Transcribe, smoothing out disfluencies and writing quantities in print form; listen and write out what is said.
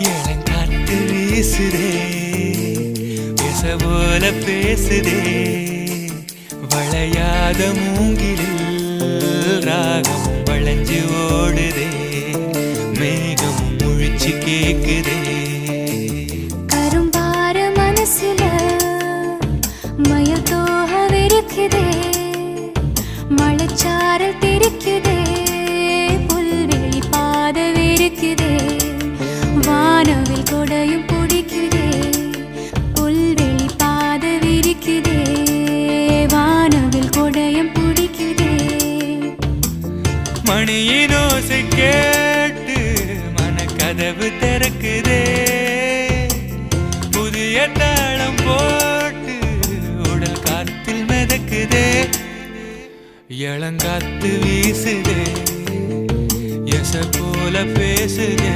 இளங்காத்து வீசுதே பேச போல பேசுதே வளையாத மூங்கிலில் ராகம் வளைஞ்சு ஓடுதே மேகம் முழிச்சு கேக்குதே கரும்பார மனசுல மயில் தோகவிருக்குதே மழைச்சாரல் தெரிக்குதே புல்வெளி பாதவிருக்குதே வானவில் கொடையும் பிடிக்குதே புல்வெளி பாதவிருக்குதே வானவில் கொடையும் பிடிக்குதே மணியின் ஓசை கேட்டு மனக்கதவு திறக்குதே புதிய தாளம் போட்டு உடல் காத்தில் மிதக்குதே இளங்காத்து வீசுதே எச போல பேசுதே